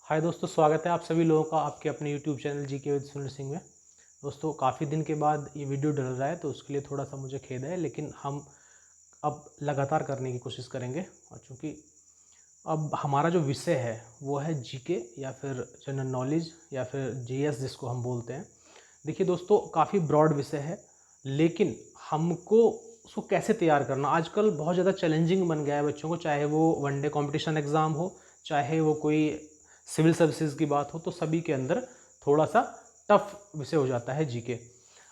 हाय दोस्तों, स्वागत है आप सभी लोगों का आपके अपने YouTube channel GK with Sunil Singh में। दोस्तों, काफ़ी दिन के बाद ये वीडियो डल रहा है तो उसके लिए थोड़ा सा मुझे खेद है, लेकिन हम अब लगातार करने की कोशिश करेंगे। और चूँकि अब हमारा जो विषय है वो है जीके या फिर जनरल नॉलेज या फिर जीएस जिसको हम बोलते हैं। देखिए दोस्तों, काफ़ी ब्रॉड विषय है, लेकिन हमको उसको कैसे तैयार करना आजकल बहुत ज़्यादा चैलेंजिंग बन गया है बच्चों को। चाहे वो वनडे कंपटीशन एग्ज़ाम हो, चाहे वो कोई सिविल सर्विसेज की बात हो, तो सभी के अंदर थोड़ा सा टफ विषय हो जाता है जीके।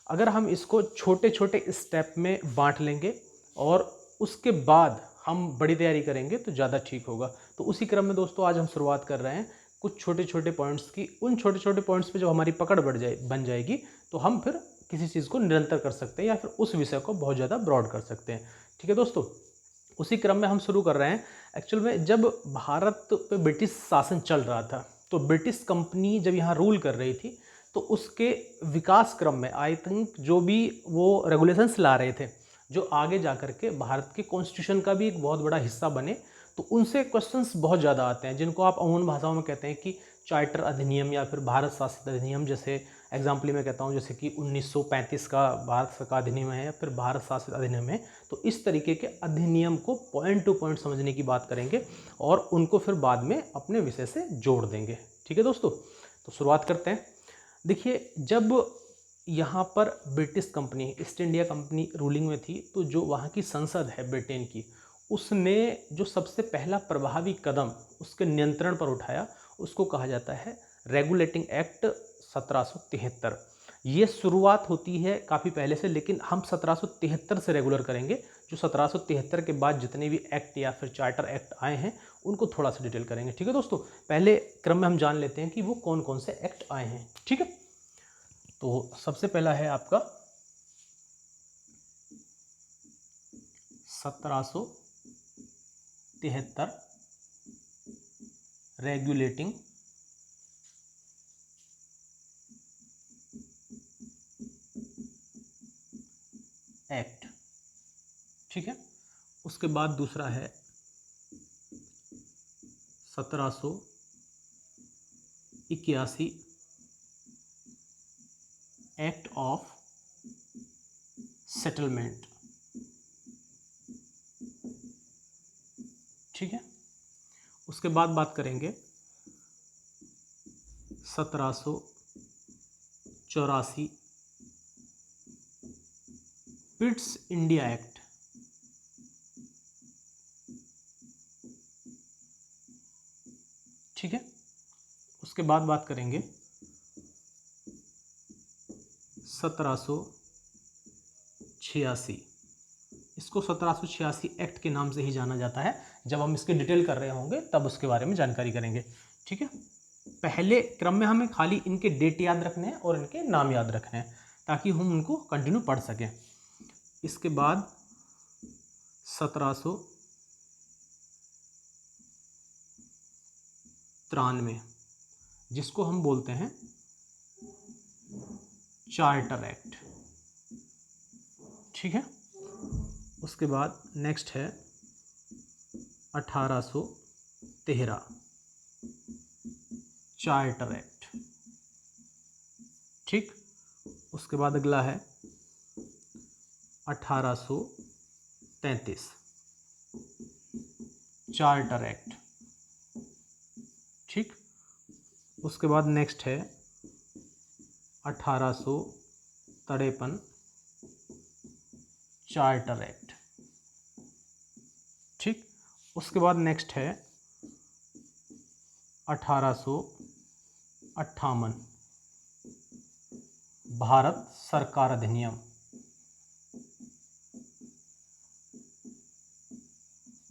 अगर हम इसको छोटे छोटे स्टेप में बांट लेंगे और उसके बाद हम बड़ी तैयारी करेंगे तो ज़्यादा ठीक होगा। तो उसी क्रम में दोस्तों आज हम शुरुआत कर रहे हैं कुछ छोटे छोटे पॉइंट्स की। उन छोटे छोटे पॉइंट्स पे जब हमारी पकड़ बन जाएगी तो हम फिर किसी चीज़ को निरंतर कर सकते हैं या फिर उस विषय को बहुत ज़्यादा ब्रॉड कर सकते हैं। ठीक है दोस्तों, उसी क्रम में हम शुरू कर रहे हैं। एक्चुअल में जब भारत पे ब्रिटिश शासन चल रहा था तो ब्रिटिश कंपनी जब यहाँ रूल कर रही थी तो उसके विकास क्रम में आई थिंक जो भी वो रेगुलेशंस ला रहे थे जो आगे जा कर के भारत के कॉन्स्टिट्यूशन का भी एक बहुत बड़ा हिस्सा बने, तो उनसे क्वेश्चंस बहुत ज़्यादा आते हैं जिनको आप अमूमन भाषाओं में कहते हैं कि चार्टर अधिनियम या फिर भारत शासित अधिनियम। जैसे एग्जाम्पल मैं कहता हूँ जैसे कि 1935 का भारत का अधिनियम है या फिर भारत शासित अधिनियम है। तो इस तरीके के अधिनियम को पॉइंट टू पॉइंट समझने की बात करेंगे और उनको फिर बाद में अपने विषय से जोड़ देंगे। ठीक है दोस्तों, तो शुरुआत करते हैं। देखिए, जब यहाँ पर British company east India company ruling में थी तो जो वहाँ की संसद है ब्रिटेन की, उसने जो सबसे पहला प्रभावी कदम उसके नियंत्रण पर उठाया उसको कहा जाता है रेगुलेटिंग एक्ट 1773। ये शुरुआत होती है काफ़ी पहले से, लेकिन हम 1773 से रेगुलर करेंगे। जो 1773 के बाद जितने भी एक्ट या फिर चार्टर एक्ट आए हैं उनको थोड़ा सा डिटेल करेंगे। ठीक है दोस्तों, पहले क्रम में हम जान लेते हैं कि वो कौन कौन से एक्ट आए हैं। ठीक है, तो सबसे पहला है आपका 1773 रेगुलेटिंग एक्ट। ठीक है, उसके बाद दूसरा है 1781 एक्ट ऑफ सेटलमेंट। ठीक है, उसके बाद बात करेंगे 1784 पिट्स इंडिया एक्ट। ठीक है, उसके बाद बात करेंगे 1786। इसको 1786 एक्ट के नाम से ही जाना जाता है। जब हम इसकी डिटेल कर रहे होंगे तब उसके बारे में जानकारी करेंगे। ठीक है, पहले क्रम में हमें खाली इनके डेट याद रखने हैं और इनके नाम याद रखने हैं ताकि हम उनको कंटिन्यू पढ़ सकें। इसके बाद 1793 जिसको हम बोलते हैं चार्टर एक्ट। ठीक है, उसके बाद नेक्स्ट है 1813 चार्टर एक्ट। ठीक, उसके बाद अगला है 1833 चार्टर एक्ट। ठीक, उसके बाद नेक्स्ट है 1853 चार्टर एक्ट। ठीक, उसके बाद नेक्स्ट है 1858 भारत सरकार अधिनियम।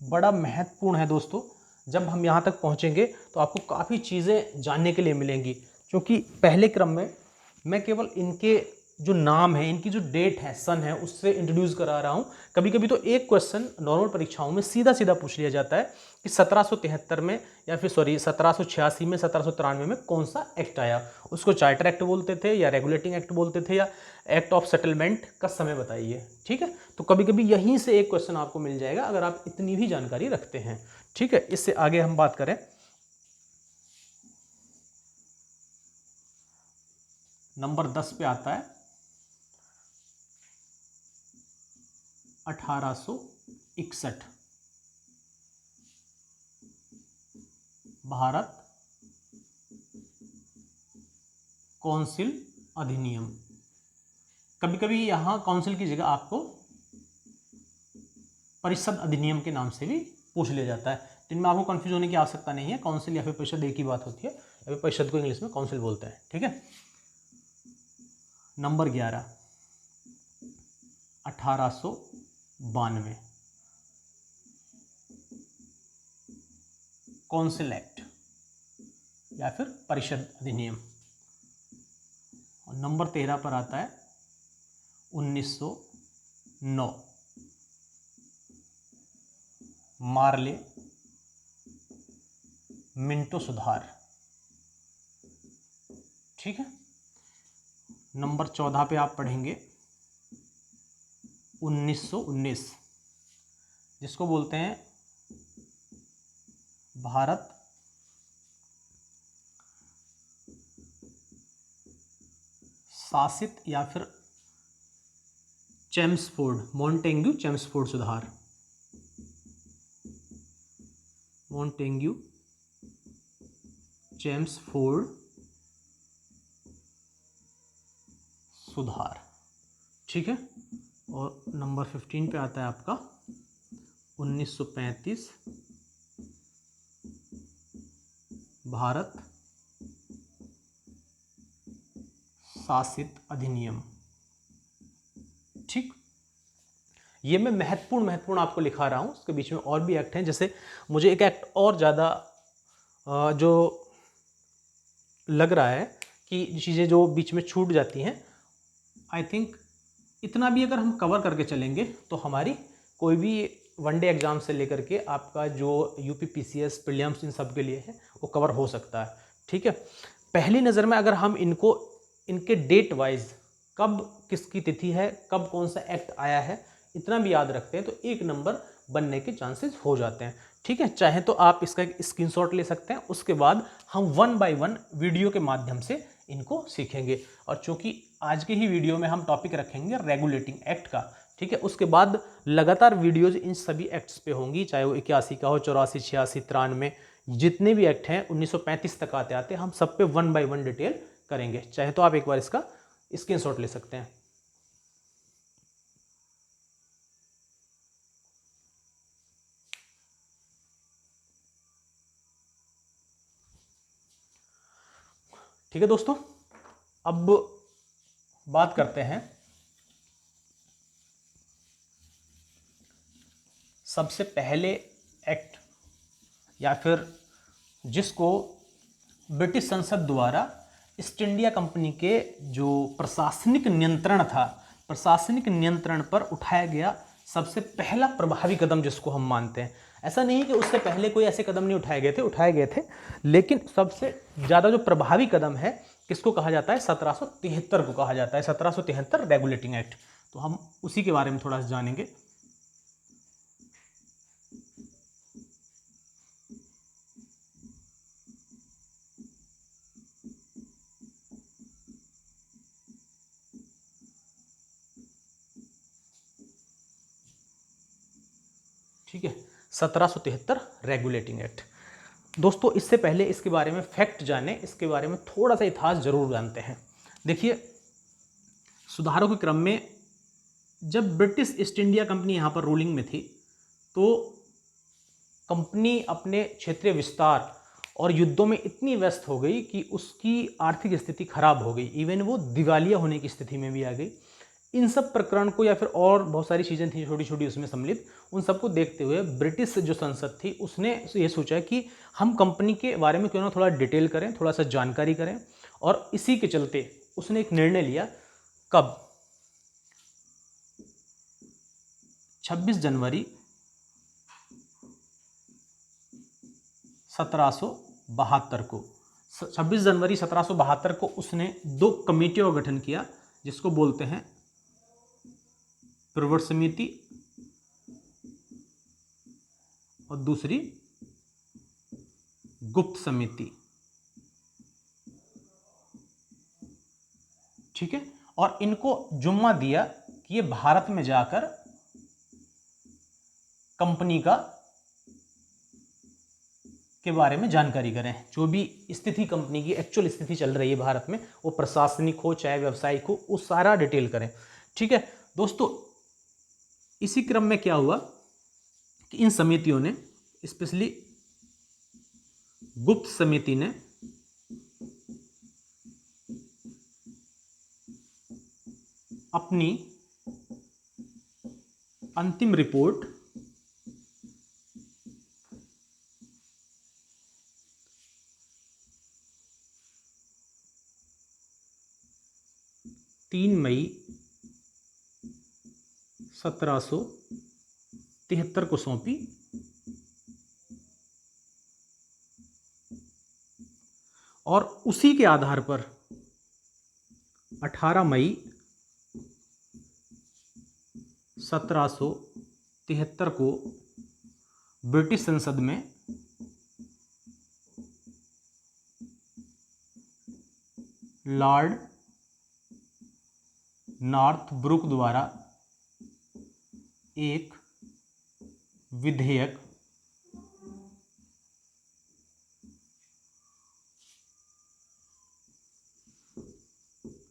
बड़ा महत्वपूर्ण है दोस्तों, जब हम यहाँ तक पहुँचेंगे तो आपको काफ़ी चीज़ें जानने के लिए मिलेंगी, क्योंकि पहले क्रम में मैं केवल इनके जो नाम है, इनकी जो डेट है, सन है, उससे इंट्रोड्यूस करा रहा हूँ। कभी कभी तो एक क्वेश्चन नॉर्मल परीक्षाओं में सीधा सीधा पूछ लिया जाता है कि 1773 में या फिर 1786 में 1793 में कौन सा एक्ट आया। उसको चार्टर एक्ट बोलते थे या रेगुलेटिंग एक्ट बोलते थे या एक्ट ऑफ सेटलमेंट का समय बताइए। ठीक है, तो कभी कभी यहीं से एक क्वेश्चन आपको मिल जाएगा अगर आप इतनी भी जानकारी रखते हैं। ठीक है, इससे आगे हम बात करें नंबर 10 पे आता है 1861 भारत काउंसिल अधिनियम। कभी कभी यहाँ काउंसिल की जगह आपको परिषद अधिनियम के नाम से भी पूछ लिया जाता है, जिनमें आपको कंफ्यूज होने की आवश्यकता नहीं है। काउंसिल या फिर परिषद एक ही बात होती है, या फिर परिषद को इंग्लिश में काउंसिल बोलते हैं। ठीक है। नंबर 11 1892 काउंसिल एक्ट या फिर परिषद अधिनियम। और नंबर 13 पर आता है 1909 मार्ले मिंटो सुधार। ठीक है। नंबर 14 पे आप पढ़ेंगे 1919, जिसको बोलते हैं भारत शासित या फिर चेम्सफोर्ड, मॉन्टेग्यू चेम्सफोर्ड सुधार। मॉन्टेग्यू चेम्सफोर्ड सुधार। ठीक है। और नंबर 15 पे आता है आपका 1935 भारत शासित अधिनियम। ठीक। ये मैं महत्वपूर्ण आपको लिखा रहा हूँ, उसके बीच में और भी एक्ट हैं। जैसे मुझे एक एक्ट और ज़्यादा जो लग रहा है कि चीज़ें जो बीच में छूट जाती हैं, आई थिंक इतना भी अगर हम कवर करके चलेंगे तो हमारी कोई भी वनडे एग्जाम से लेकर के आपका जो यूपी पीसीएस प्रीलिम्स इन सब के लिए है वो कवर हो सकता है। ठीक है। पहली नज़र में अगर हम इनको इनके डेट वाइज कब किसकी तिथि है, कब कौन सा एक्ट आया है, इतना भी याद रखते हैं तो एक नंबर बनने के चांसेस हो जाते हैं। ठीक है। चाहे तो आप इसका एक स्क्रीनशॉट ले सकते हैं, उसके बाद हम 1 बाय 1 वीडियो के माध्यम से इनको सीखेंगे। और चूंकि आज के ही वीडियो में हम टॉपिक रखेंगे रेगुलेटिंग एक्ट का, ठीक है, उसके बाद लगातार वीडियोज इन सभी एक्ट्स पे होंगी, चाहे वो 81 का हो, 84, 86, 93, जितने भी एक्ट हैं 1935 तक आते आते हम सब पे 1 बाय 1 डिटेल करेंगे। चाहे तो आप एक बार इसका स्क्रीनशॉट ले सकते हैं। ठीक है दोस्तों, अब बात करते हैं सबसे पहले एक्ट या फिर जिसको ब्रिटिश संसद द्वारा ईस्ट इंडिया कंपनी के जो प्रशासनिक नियंत्रण था, प्रशासनिक नियंत्रण पर उठाया गया सबसे पहला प्रभावी कदम जिसको हम मानते हैं। ऐसा नहीं कि उससे पहले कोई ऐसे कदम नहीं उठाए गए थे, लेकिन सबसे ज़्यादा जो प्रभावी कदम है किसको कहा जाता है, 1773 को कहा जाता है, 1773 रेगुलेटिंग एक्ट। तो हम उसी के बारे में थोड़ा सा जानेंगे। ठीक है। 1773 रेगुलेटिंग एक्ट। दोस्तों इससे पहले इसके बारे में फैक्ट जाने, इसके बारे में थोड़ा सा इतिहास जरूर जानते हैं। देखिए, सुधारों के क्रम में जब ब्रिटिश ईस्ट इंडिया कंपनी यहाँ पर रूलिंग में थी, तो कंपनी अपने क्षेत्रीय विस्तार और युद्धों में इतनी व्यस्त हो गई कि उसकी आर्थिक स्थिति खराब हो गई, इवन वो दिवालिया होने की स्थिति में भी आ गई। इन सब प्रकरण को या फिर और बहुत सारी चीज़ें थी छोटी छोटी उसमें सम्मिलित, उन सबको देखते हुए ब्रिटिश जो संसद थी उसने ये सोचा कि हम कंपनी के बारे में क्यों ना थोड़ा डिटेल करें, थोड़ा सा जानकारी करें। और इसी के चलते उसने एक निर्णय लिया। कब? 26 जनवरी 1772 को, 26 जनवरी 1772 को उसने 2 कमेटियों का गठन किया, जिसको बोलते हैं प्रवर समिति और दूसरी गुप्त समिति। ठीक है, और इनको जुम्मा दिया कि ये भारत में जाकर कंपनी के बारे में जानकारी करें। जो भी स्थिति कंपनी की एक्चुअल स्थिति चल रही है भारत में, वो प्रशासनिक हो चाहे व्यावसायिक हो, वो सारा डिटेल करें। ठीक है दोस्तों, इसी क्रम में क्या हुआ कि इन समितियों ने, स्पेशली गुप्त समिति ने अपनी अंतिम रिपोर्ट 3 मई 1773 को सौंपी और उसी के आधार पर 18 मई 1773 को ब्रिटिश संसद में लॉर्ड नॉर्थब्रुक द्वारा एक विधेयक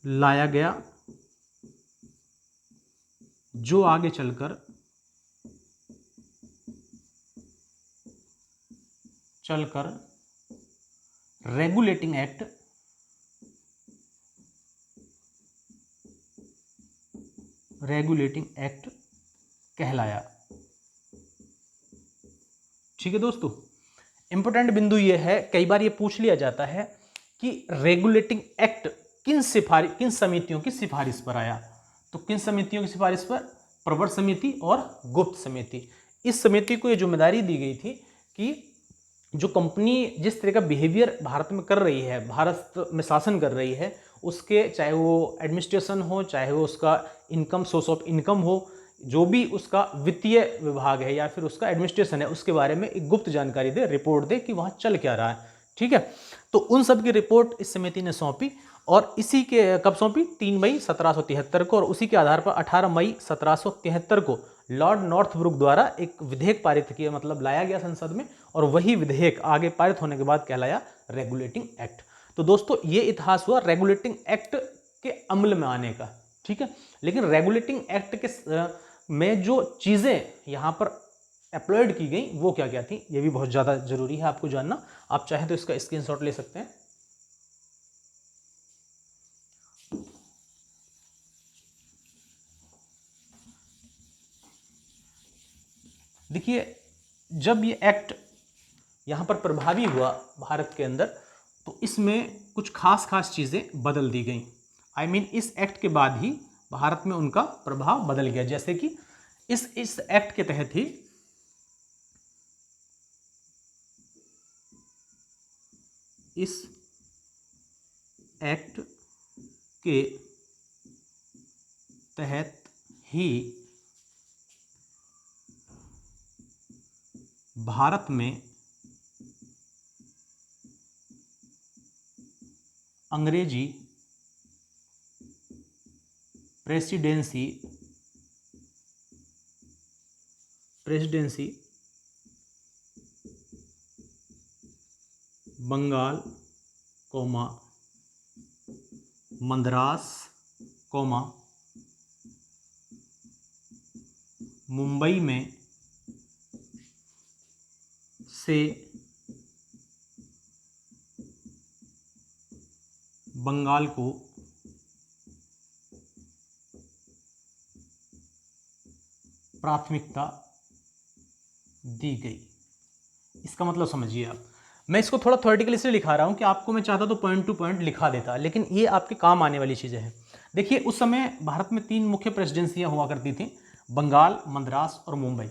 लाया गया, जो आगे चलकर रेगुलेटिंग एक्ट कहलाया। ठीक है दोस्तों, इंपॉर्टेंट बिंदु यह है, कई बार यह पूछ लिया जाता है कि रेगुलेटिंग एक्ट किन समितियों की सिफारिश पर आया। तो किन समितियों की सिफारिश पर? प्रवर समिति और गुप्त समिति। इस समिति को यह जिम्मेदारी दी गई थी कि जो कंपनी जिस तरह का बिहेवियर भारत में कर रही है, भारत में शासन कर रही है, उसके चाहे वो एडमिनिस्ट्रेशन हो, चाहे वो उसका इनकम, सोर्स ऑफ इनकम हो, जो भी उसका वित्तीय विभाग है या फिर उसका एडमिनिस्ट्रेशन है, उसके बारे में एक गुप्त जानकारी दे, रिपोर्ट दे कि वहाँ चल क्या रहा है। ठीक है, तो उन सब की रिपोर्ट इस समिति ने सौंपी और इसी के कब सौंपी? 3 मई 1773 को, और उसी के आधार पर 18 मई 1773 को लॉर्ड नॉर्थब्रुक द्वारा एक विधेयक पारित किया, मतलब लाया गया संसद में, और वही विधेयक आगे पारित होने के बाद कहलाया रेगुलेटिंग एक्ट। तो दोस्तों ये इतिहास हुआ रेगुलेटिंग एक्ट के अमल में आने का। ठीक है, लेकिन रेगुलेटिंग एक्ट के में जो चीज़ें यहाँ पर अप्लाइड की गई वो क्या क्या थी, ये भी बहुत ज़्यादा जरूरी है आपको जानना। आप चाहें तो इसका स्क्रीनशॉट ले सकते हैं। देखिए, जब ये एक्ट यहाँ पर प्रभावी हुआ भारत के अंदर, तो इसमें कुछ खास चीज़ें बदल दी गई। I mean, इस एक्ट के बाद ही भारत में उनका प्रभाव बदल गया। जैसे कि इस एक्ट के तहत ही भारत में अंग्रेजी प्रेसिडेंसी बंगाल, मद्रास, मुंबई में से बंगाल को प्राथमिकता दी गई। इसका मतलब समझिए आप, मैं इसको थोड़ा थ्योरेटिकली इसलिए लिखा रहा हूं कि आपको मैं चाहता तो पॉइंट टू पॉइंट लिखा देता, लेकिन ये आपके काम आने वाली चीज़ें हैं। देखिए, उस समय भारत में 3 मुख्य प्रेसिडेंसियां हुआ करती थी, बंगाल, मद्रास और मुंबई।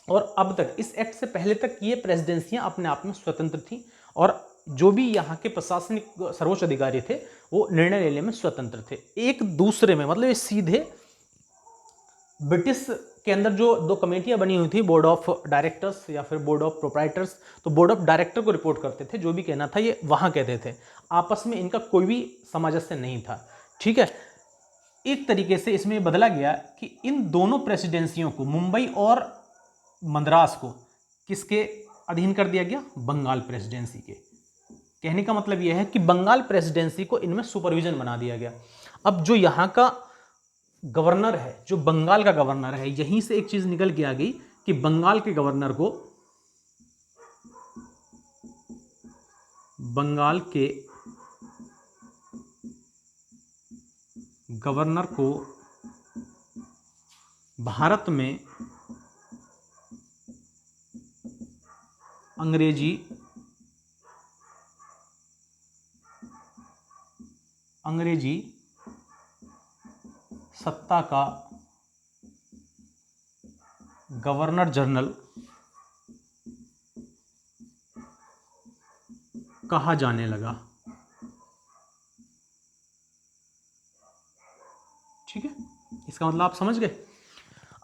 और अब तक, इस एक्ट से पहले तक, ये प्रेसिडेंसियां अपने आप में स्वतंत्र थी और जो भी यहाँ के प्रशासनिक सर्वोच्च अधिकारी थे वो निर्णय लेने में स्वतंत्र थे एक दूसरे में। मतलब ये सीधे ब्रिटिश के अंदर जो 2 कमेटियां बनी हुई थी, बोर्ड ऑफ डायरेक्टर्स या फिर बोर्ड ऑफ प्रोप्राइटर्स, तो बोर्ड ऑफ डायरेक्टर को रिपोर्ट करते थे, जो भी कहना था ये वहाँ कहते थे। आपस में इनका कोई भी सामंजस्य नहीं था। ठीक है। एक तरीके से इसमें ये बदला गया कि इन दोनों प्रेसिडेंसियों को, मुंबई और मद्रास को, किसके अधीन कर दिया गया? बंगाल प्रेसिडेंसी के। कहने का मतलब यह है कि बंगाल प्रेसिडेंसी को इनमें सुपरविजन बना दिया गया। अब जो यहाँ का गवर्नर है, जो बंगाल का गवर्नर है, यहीं से एक चीज निकल के आ गई कि बंगाल के गवर्नर को, बंगाल के गवर्नर को भारत में अंग्रेजी सत्ता का गवर्नर जनरल कहा जाने लगा। ठीक है, इसका मतलब आप समझ गए।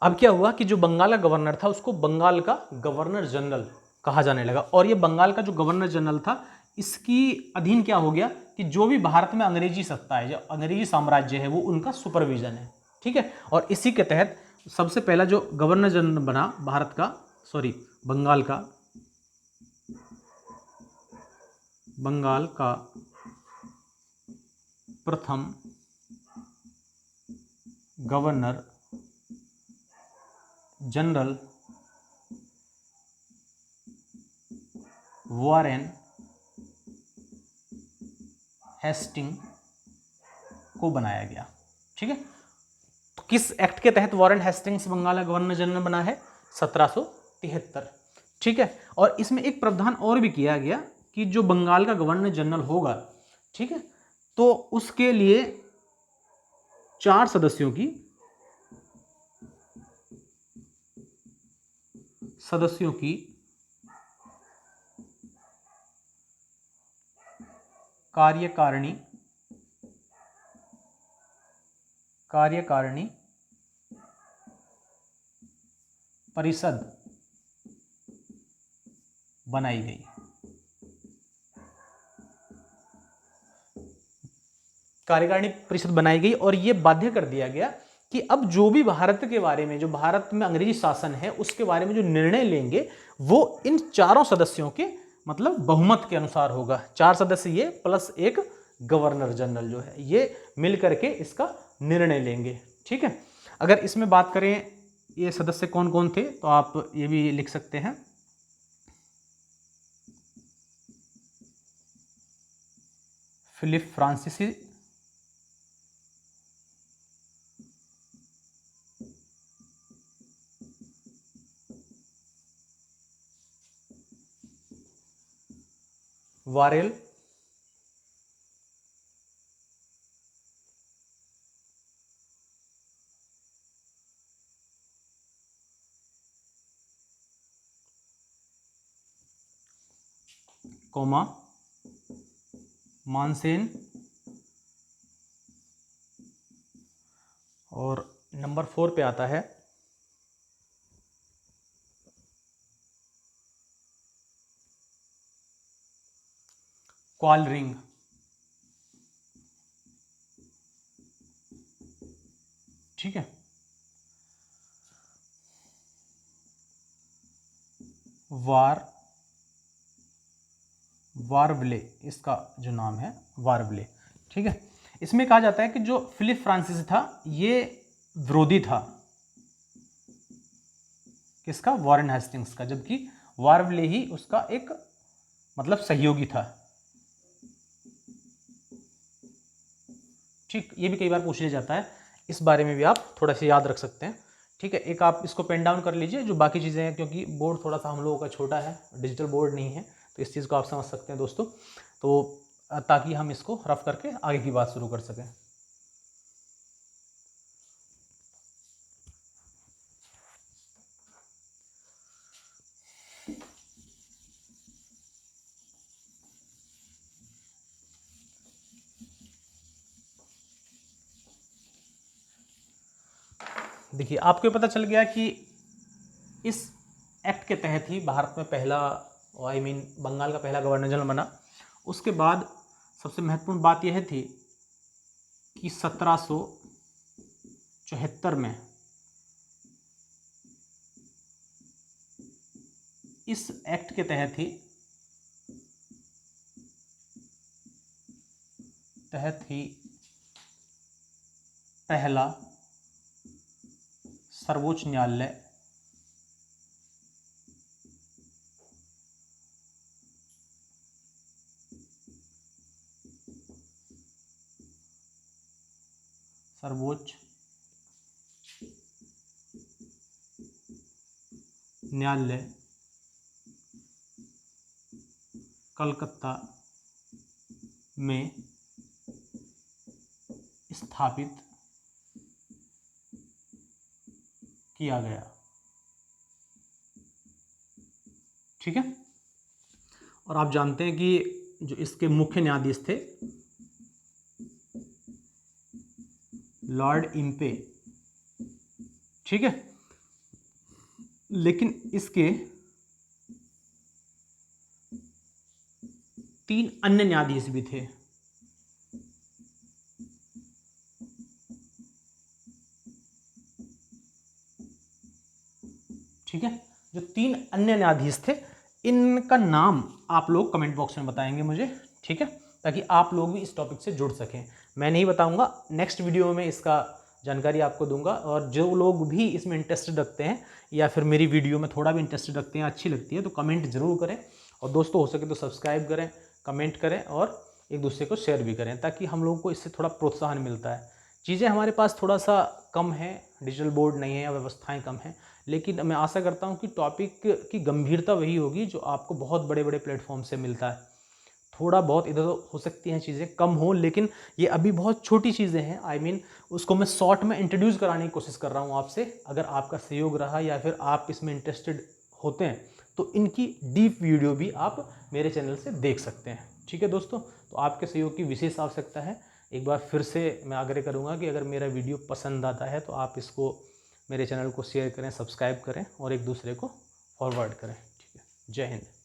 अब क्या हुआ कि जो बंगाल का गवर्नर था उसको बंगाल का गवर्नर जनरल कहा जाने लगा, और ये बंगाल का जो गवर्नर जनरल था इसकी अधीन क्या हो गया कि जो भी भारत में अंग्रेजी सत्ता है, जो अंग्रेजी साम्राज्य है, वो उनका सुपरविजन है। ठीक है, और इसी के तहत सबसे पहला जो गवर्नर जनरल बना भारत का, बंगाल का प्रथम गवर्नर जनरल वॉरेन हेस्टिंग को बनाया गया। ठीक है, तो किस एक्ट के तहत वॉरेन हेस्टिंग्स बंगाल का गवर्नर जनरल बना है? 1773। ठीक है, और इसमें एक प्रावधान और भी किया गया कि जो बंगाल का गवर्नर जनरल होगा, ठीक है, तो उसके लिए 4 सदस्यों की कार्यकारिणी परिषद बनाई गई। कार्यकारिणी परिषद बनाई गई और यह बाध्य कर दिया गया कि अब जो भी भारत के बारे में, जो भारत में अंग्रेजी शासन है उसके बारे में जो निर्णय लेंगे वो इन 4 सदस्यों के मतलब बहुमत के अनुसार होगा। 4 सदस्य ये प्लस एक गवर्नर जनरल जो है, ये मिल करके इसका निर्णय लेंगे। ठीक है, अगर इसमें बात करें ये सदस्य कौन कौन थे तो आप ये भी लिख सकते हैं। फिलिप फ्रांसीसी, वारेल, कोमा, मानसेन, और नंबर 4 पे आता है क्वालरिंग। ठीक है, वारवले इसका जो नाम है, वारवले। ठीक है, इसमें कहा जाता है कि जो फिलिप फ्रांसिस था ये विरोधी था किसका? वॉरेन हेस्टिंग्स का, जबकि वारवले ही उसका एक मतलब सहयोगी था। ठीक, ये भी कई बार पूछ लिया जाता है, इस बारे में भी आप थोड़ा सा याद रख सकते हैं। ठीक है, एक आप इसको पेन डाउन कर लीजिए जो बाकी चीज़ें हैं, क्योंकि बोर्ड थोड़ा सा हम लोगों का छोटा है, डिजिटल बोर्ड नहीं है, तो इस चीज़ को आप समझ सकते हैं दोस्तों, तो ताकि हम इसको रफ करके आगे की बात शुरू कर सकें। देखिए, आपको पता चल गया कि इस एक्ट के तहत ही भारत में पहला, बंगाल का पहला गवर्नर जनरल बना। उसके बाद सबसे महत्वपूर्ण बात यह थी कि 1774 में इस एक्ट के तहत ही पहला सर्वोच्च न्यायालय कलकत्ता में स्थापित किया गया। ठीक है, और आप जानते हैं कि जो इसके मुख्य न्यायाधीश थे लॉर्ड इम्पे। ठीक है, लेकिन इसके 3 अन्य न्यायाधीश भी थे। ठीक है, जो 3 अन्य न्यायाधीश थे, इनका नाम आप लोग कमेंट बॉक्स में बताएंगे मुझे। ठीक है, ताकि आप लोग भी इस टॉपिक से जुड़ सकें। मैं नहीं बताऊंगा, नेक्स्ट वीडियो में इसका जानकारी आपको दूंगा। और जो लोग भी इसमें इंटरेस्टेड रखते हैं या फिर मेरी वीडियो में थोड़ा भी इंटरेस्टेड रखते हैं, अच्छी लगती है, तो कमेंट जरूर करें। और दोस्तों हो सके तो सब्सक्राइब करें, कमेंट करें और एक दूसरे को शेयर भी करें, ताकि हम लोगों को इससे थोड़ा प्रोत्साहन मिलता है। चीज़ें हमारे पास थोड़ा सा कम है, डिजिटल बोर्ड नहीं है या व्यवस्थाएं कम हैं, लेकिन मैं आशा करता हूं कि टॉपिक की गंभीरता वही होगी जो आपको बहुत बड़े बड़े प्लेटफॉर्म से मिलता है। थोड़ा बहुत इधर हो सकती हैं चीज़ें कम हो, लेकिन ये अभी बहुत छोटी चीज़ें हैं। आई मीन उसको मैं शॉर्ट में इंट्रोड्यूस कराने की कोशिश कर रहा हूँ आपसे। अगर आपका सहयोग रहा या फिर आप इसमें इंटरेस्टेड होते हैं तो इनकी डीप वीडियो भी आप मेरे चैनल से देख सकते हैं। ठीक है दोस्तों, तो आपके सहयोग की विशेष आवश्यकता है। एक बार फिर से मैं आग्रह करूँगा कि अगर मेरा वीडियो पसंद आता है तो आप इसको मेरे चैनल को शेयर करें, सब्सक्राइब करें और एक दूसरे को फॉरवर्ड करें। ठीक है, जय हिंद।